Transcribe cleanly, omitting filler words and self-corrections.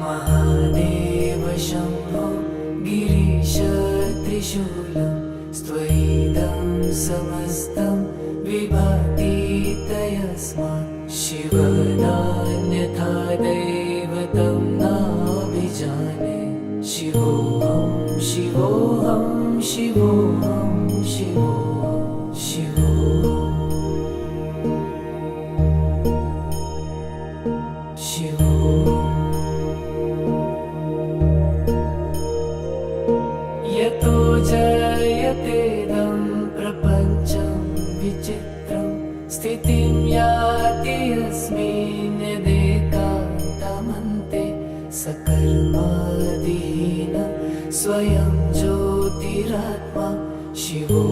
महादेव शम्भो गिरीश त्रिशूलं स्त्वयिदं समस्तं विभाति तस्मात् शिवनान्यथा दैवतं नाभिजाने शिवोऽहं शिवोऽहं शिवोऽहं शिवोऽहं शिवोऽहं यतो जयतेदं प्रपञ्चं विचित्रं स्थितिं याति यस्मिन् यदेकान्तमन्ते सकर्मादिहीन स्वयं ज्योतिरात्मा शिवो